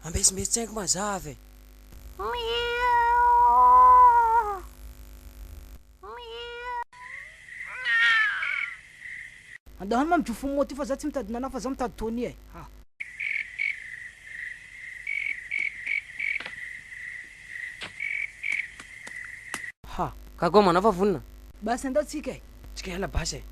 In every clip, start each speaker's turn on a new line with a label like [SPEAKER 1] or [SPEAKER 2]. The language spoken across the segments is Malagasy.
[SPEAKER 1] Ambesimbesi-tsaiko mazava e.
[SPEAKER 2] Andahany ma mijofomo moty fa za tsy mitady nana fa za mitady Tony e.
[SPEAKER 1] Ha, kago manao fa vonona.
[SPEAKER 2] Basi andao tsika e.
[SPEAKER 1] Tsika ela basy e.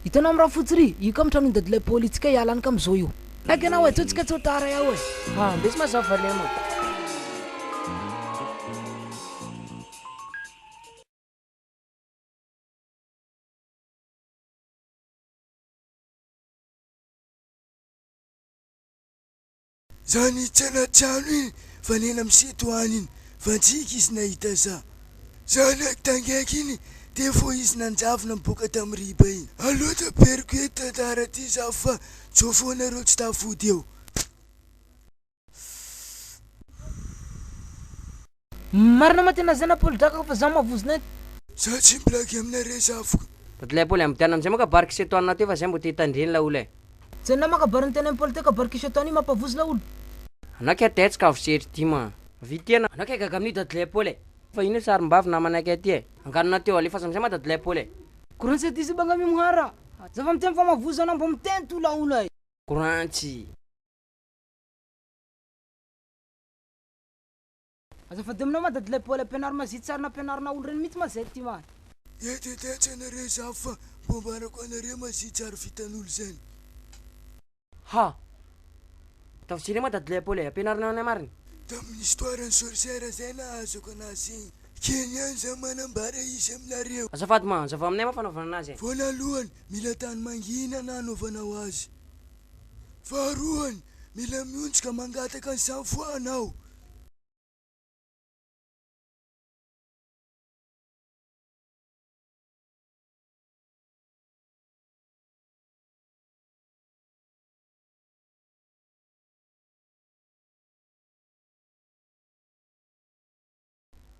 [SPEAKER 2] Hitanao amin'ny raha fotsy io ka mitrano dadilay pôlitsika hialany ka am'zao io. Aiky anao e, tsika tsy ho tara iaho e.
[SPEAKER 1] Ha, mbesy mazava valema.
[SPEAKER 3] Zany tsanatrano iny fa nena miseto aniny fa ntsika izy nahita za. Zany tangaiky iny de fo izy nanjavona miboaka tamy riba iny. Aloha taperiko eto tantara ty za fa tsofonareo tsy tafody eo.
[SPEAKER 2] Marina matena zay na pôlidraka fa za mavozona eto.
[SPEAKER 3] Za tsy milaky aminare zafoka.
[SPEAKER 1] Dadilay Paoly amitiana amizay moa ka bariky setoanina teo fa zay mbo te hitandreny la olo e.
[SPEAKER 2] Tsy na makabariny tena amin'ny pôlitika bariky setoany mampavozy la olo.
[SPEAKER 1] Anao ka tetsika avosetry ty ma. Vitena, anao ka gaga amin'ny dadilay Paoly e. Fa ino sarim-bavy namanakay ty e. Anganona teo alefa samizay ma dadilay Paoly e.
[SPEAKER 2] Korantsy ty sy banga mimuhara. Za fa miteny fa mavozy anao mbo miteny to la olo e.
[SPEAKER 1] Korantsy.
[SPEAKER 2] Azafady aminao ma dadilay Paoly ampianary mazity tsara na ampianarina olo reny mihitsy ma zay ty ma.
[SPEAKER 3] Etetetsy anare za fa mbombarako anare mazity tsara vitan'olo zany.
[SPEAKER 1] Ha. Tafsiry ma dadilay Paoly ampianarina any mariny.
[SPEAKER 3] Tamin'ny histoirany sorcière zay nahazoko anazy igny. Kenyany za manambara izy aminareo.
[SPEAKER 1] Azafady ma, azava aminay ma fanaovana anazy e.
[SPEAKER 3] Voanalohany, mila tany mangina na anaovanao azy. Faharoany, mila miontsika mangataka ny sanfoanao.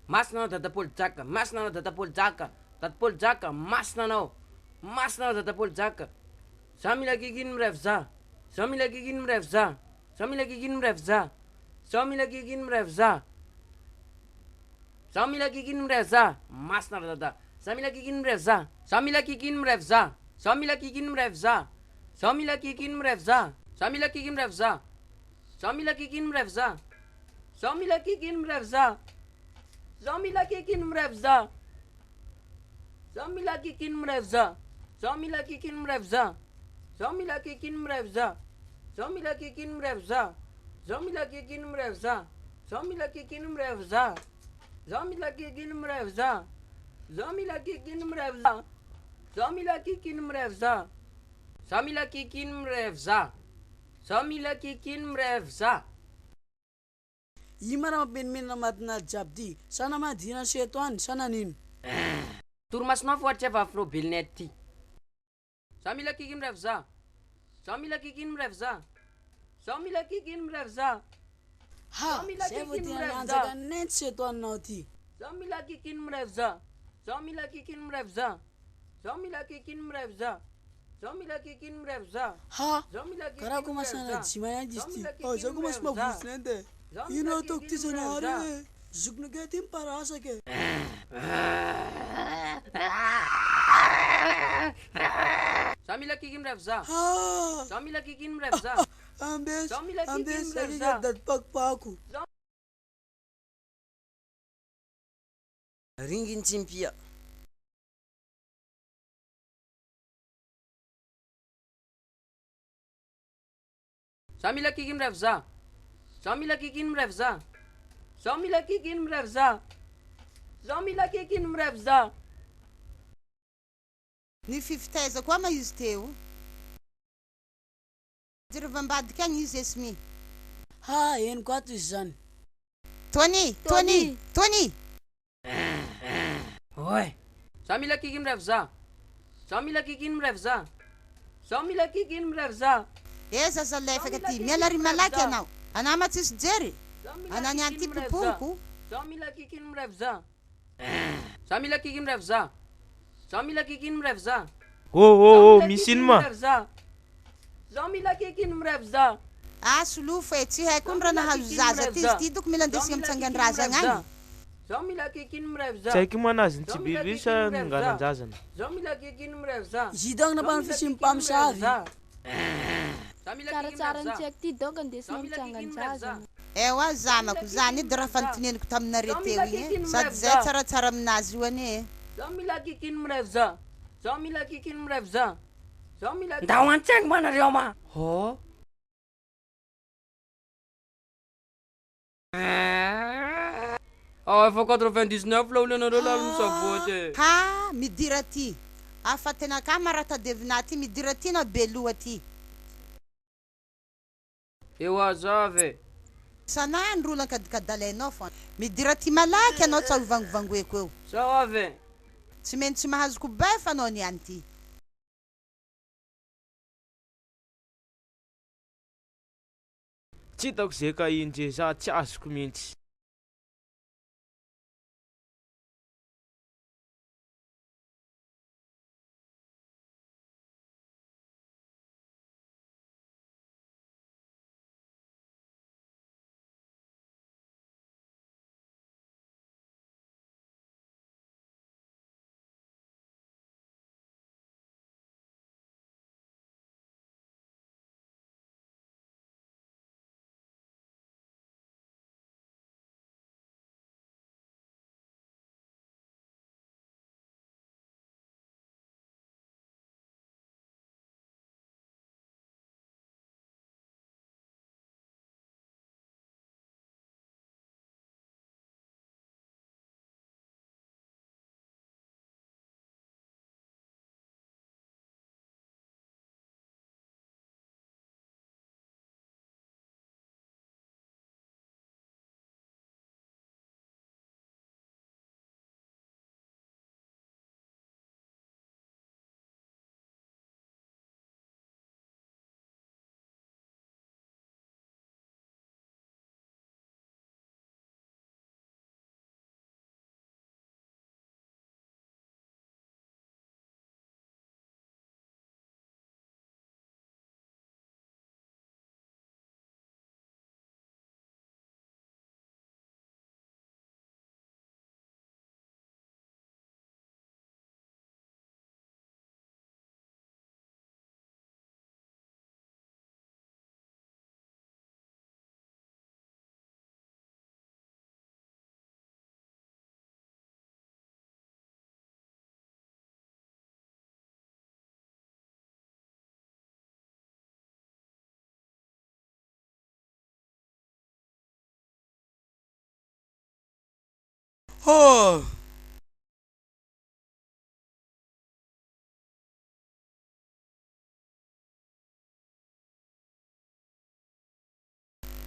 [SPEAKER 1] Masina anao dada Paoly Jaka, masina anao dada Paoly Jaka. Dada Paoly Jaka, masina anao. Masina anao dada Paoly Jaka. Za mila giginy mirevy za. Za mila giginy mirevy za. Za mila giginy mirevy za. Za mila giginy mirevy za. Za mila giginy mirevy za. Masina dada. Za mila giginy mirevy za. Za mila giginy mirevy za. Za mila giginy mirevy za. Za mila giginy mirevy za. Za mila giginy mirevy za. Za mila giginy mirevy za. Za mila giginy mirevy za. Za mila giginy mirevy za. Za mila giginy mirevy za. Za mila giginy mirevy za. Za mila giginy mirevy za. Za mila giginy mirevy za. Za mila giginy mirevy za. Za mila giginy mirevy za. Za mila giginy mirevy za. Za mila giginy mirevy za. Za mila giginy mirevy za. Za mila giginy mirevy za. Za mila giginy mirevy za.
[SPEAKER 4] Imara mampenimenina matinady jiaby ty. Sana madina seto any, sana nino?
[SPEAKER 1] Torimasinao fa ohatra efa afro belinety ty. Za mila giginy mirevy za. Za mila giginy mirevy za. Za mila giginy mirevy za.
[SPEAKER 4] Ha, zay vao tena nianjaka nenty seto anao ty.
[SPEAKER 1] Za mila giginy mirevy za. Za mila giginy mirevy za. Za mila giginy mirevy za. Za mila giginy mirevy za.
[SPEAKER 4] Ha, karaha koa masana jimany any izy ty. Oh, za koa masy mavosina ande. Ino ataoko ty zanahary e? Zokona ke ty miparasaka e.
[SPEAKER 1] Za mila giginy mirevy za.
[SPEAKER 4] Ha,
[SPEAKER 1] Za mila giginy mirevy za.
[SPEAKER 4] ambes,
[SPEAKER 1] Za mila giginy
[SPEAKER 4] ambes,
[SPEAKER 1] mirevy
[SPEAKER 4] akika
[SPEAKER 1] za.
[SPEAKER 4] dady pakopako.
[SPEAKER 1] Ringiny tsimpia. Za mila giginy mirevy za. Za mila giginy mirevy za. Za mila giginy mirevy za. Za mila giginy mirevy za.
[SPEAKER 5] Ny fifitaiza koa ma izy teo. Jerevambadika agny izy esmi.
[SPEAKER 4] Ha, eno kwato izy zany.
[SPEAKER 5] Tony, Tony, Tony.
[SPEAKER 1] Oy. Za mila kikin mrefu za. Za mila kikin mrefu za. Za mila kikin mrefu za.
[SPEAKER 5] Eza zalefaka ty miala ry malaky anao. Anama tsisy jery. Anany anty poponko.
[SPEAKER 1] Za mila kikin mrefu za. Za mila kikin mrefu za. Za mila kikin mrefu za.
[SPEAKER 6] Oh, misy ino ma?
[SPEAKER 1] Za mila kikin mrefu za.
[SPEAKER 5] Solofo e, tsy haiko ny raha nahazo zaza ty izy ty toko mila andesy mitsangan-drazana agny.
[SPEAKER 1] Za mila kikin mrefu za.
[SPEAKER 6] Tsy haiko manazy ny tsy biby sa nongalan-jazana.
[SPEAKER 1] Za mila kikin mrefu za.
[SPEAKER 4] Zidagna mpanao fisimpamosavy.
[SPEAKER 7] Tsaratsara ny tsy haiko ty donko andesinao mitsangan-jazana.
[SPEAKER 5] Ewa zanako zany edy raha fanontanianako taminareo teo igny sady zay tsaratsara aminazy io anie.
[SPEAKER 1] Za mila kikin mrefu za. Za mila kikin mrefu za. Za mila ndao an-tsaiko manareo ma. Efa 99 la olanareo la misaboty.
[SPEAKER 5] Ha, midira ty. Afa tena ka maratadevina ty midira ty na beloa ty.
[SPEAKER 1] Eo azave.
[SPEAKER 5] Sanandro olona kadikadalainao fa midira ty malaky anao tsa ovangovangoeko eo.
[SPEAKER 1] Sao ave.
[SPEAKER 5] Tsy maintsy mahazoko befa anao niany ty.
[SPEAKER 6] Tsy hitako zay ka indre za tsy azoko mihitsy.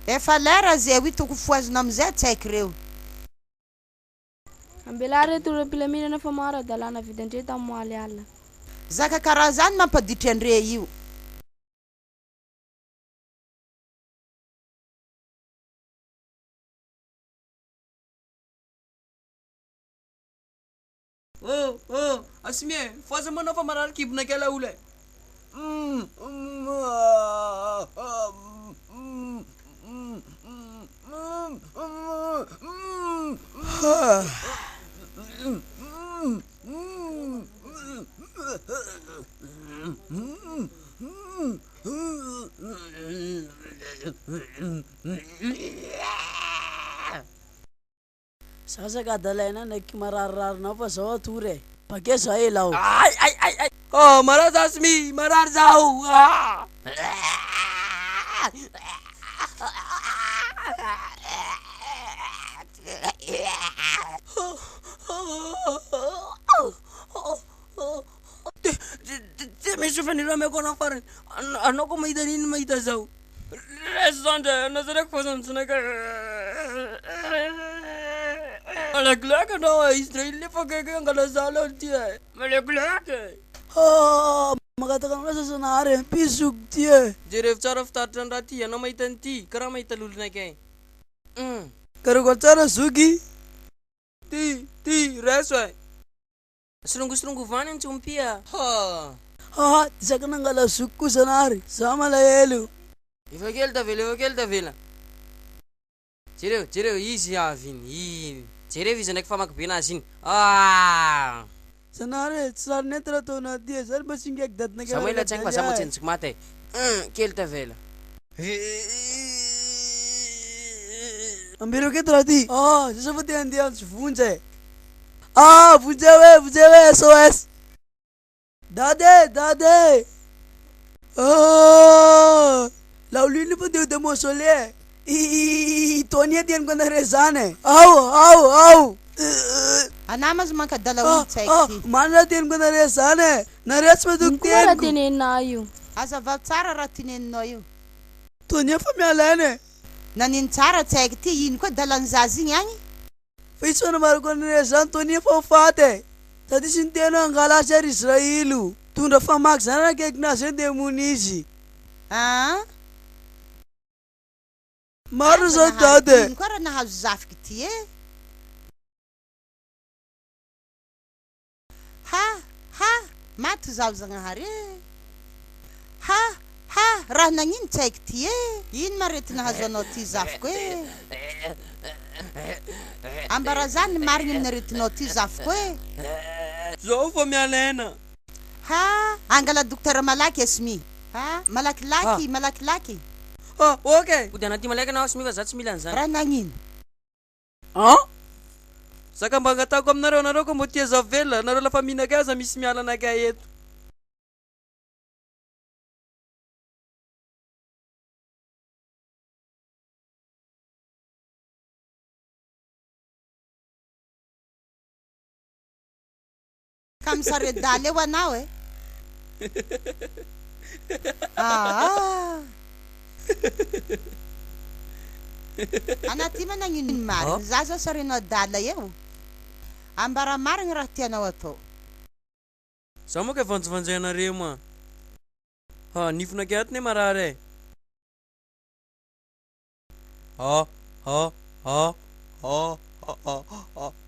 [SPEAKER 5] Efa lera zay ho itoko foazina amizay tsy haiko reo.
[SPEAKER 7] Ambela reto ireo mpilaminana fa maro adalàna vidandre tamin'ny moaly alina.
[SPEAKER 5] Zaka karaha zany mampaditra andre io.
[SPEAKER 1] Asime, foaza manao fa marary kibona kela ule.
[SPEAKER 4] Sasaka adalaina naiky mararirarinao fa zao atory e. Bakeo zao ela o.
[SPEAKER 1] Ay. Marary Asmi, marary zao. Misy fanirame ko na farin. Ano ko mahita nini mahita zao. Resonde, nazarek fasan sunaka. Lekker nou, Israel lipa kaya ka na salon tiya. Lekker.
[SPEAKER 4] Magkatakan na sa sanare, pisug tiye.
[SPEAKER 1] Jeref charaf tatan rati, ano may tanti, kara may talul na kay.
[SPEAKER 4] Karugotara sugi.
[SPEAKER 1] Ti, resway. Serunggu vanin chumpia.
[SPEAKER 4] Tisa ka nang gala suku sanare, sama la yelu.
[SPEAKER 1] Ifakel ta vela. Cireu, easy avin, Cireu bisa naik fama kepinasin.
[SPEAKER 4] Sanare, sar netra to na tiye, sar basing ek dat na
[SPEAKER 1] Samay la chang pasamo chen sukmate. Kelta vela.
[SPEAKER 4] Ambiro ke trati. Seseperti yang dia funce. Funce SOS. Dade. Laulini pun dia udah mau soleh. Tonya dia kau nak rezane. Au.
[SPEAKER 5] Anamas man ka dalawang tsaki.
[SPEAKER 4] Mana dia kau nak rezane. Nares maduk
[SPEAKER 7] Kura
[SPEAKER 4] dia.
[SPEAKER 7] tinin na ayo.
[SPEAKER 5] Asa valtsara ratinin noyo.
[SPEAKER 4] Tonya familane.
[SPEAKER 5] Nanin tsara tsaki ti yin ko dalan zazing yangi.
[SPEAKER 4] Faiso na marco na rezan Tonya fofate. Tadi sinteno ang galasar Israelu. Tunda famak sana kek nase de munisi. Maru sa dade.
[SPEAKER 5] Yin ko ra na hazaf kiti Ha, matu zaw zanga hare. Ha, rah nangin tsaki ti Yin maret na hazono ti zaf ko Ambarazan maringin na ritino ti zaf ko
[SPEAKER 1] Zofa minha Lena.
[SPEAKER 5] Angala dokter malaki esmi. Malaki.
[SPEAKER 1] Okay. Udah nanti malaki na osmi bazat 9 zan.
[SPEAKER 5] Ranangin.
[SPEAKER 1] Saka mbanga kom naro ko motia za vela, naro la famina gaza mismiala na gayeto.
[SPEAKER 5] Kam sare dale wa nawe. Anatima nangin mar. Zazo sare no dala yeu. Ambara maring rahtiana wato.
[SPEAKER 1] Samo ke fans na rema. Nifna kiat ne marare.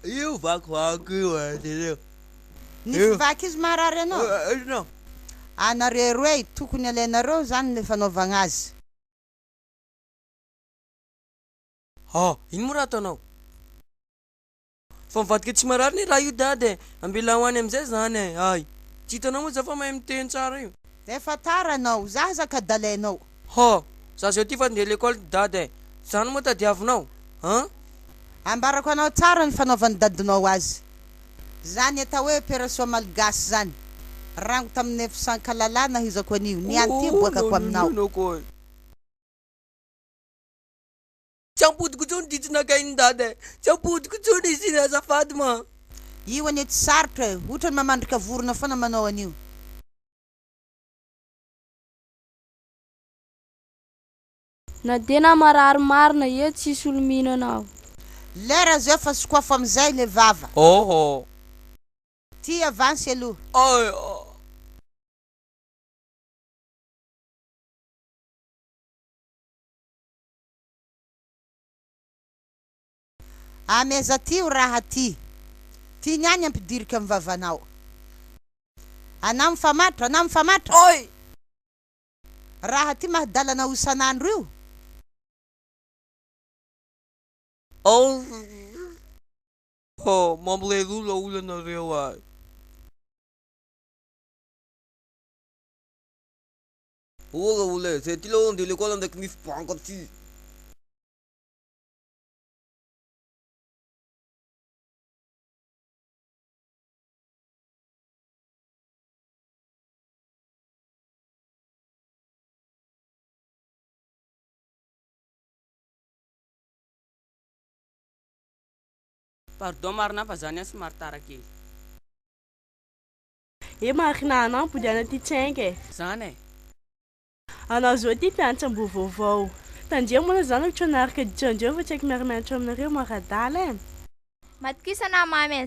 [SPEAKER 1] Eu vaco entendeu?
[SPEAKER 5] Nifvakis marare no.
[SPEAKER 1] No.
[SPEAKER 5] Anareroi tukuni alenareo zany le fanaovagna azy.
[SPEAKER 1] Ino mora ataonao? Fa mivadika tsy marary ny raha io dady ambela ho any amizay zany ay. Tsy hitanao moa za fa mahay miteny tsara io.
[SPEAKER 5] Efa tara anao, zah zaka dalainao.
[SPEAKER 1] Za zao ty fa ndeha lekôly dady zany moa tadiavinao.
[SPEAKER 5] Ambarako anao tsara ny fanaovan'ny dadinao azy. Zany atao hoe opération malgasy zany. Rango tamin'ny 900 kalalana hizako anio. Ny anty boakako aminao.
[SPEAKER 1] Tsy ampodiko tsony ditsinakainy dady. Tsy ampodiko tsony izy azafady ma.
[SPEAKER 5] Io anie tsy sarotra e. Ohatra ny mamandrika vorona foana manao anio.
[SPEAKER 7] Na dena marary-marina e tsisy olo mihinanao.
[SPEAKER 5] Lera zao fa sokafo amizay le vava. Ty avance aloha. Ameza ty o raha ty. Ty niany ampidirika amin'ny vavanao. Anao mifamatra.
[SPEAKER 1] Oi!
[SPEAKER 5] Raha ty mahdalana isan'andro io.
[SPEAKER 1] Mamlay lula na rewa. Ula, se tilo on dile kolam dak mif pangkat si. Pardon marna fa zany sy martara kely.
[SPEAKER 7] Marina anao podiana ty tsenke.
[SPEAKER 1] Zany
[SPEAKER 7] Anao zao ty mpiantsambo vaovao. Tandria moa zany ohatra naraka diandreo fa tsy haiko miara-mianatra aminareo maradala e.
[SPEAKER 8] Matkisa na mamy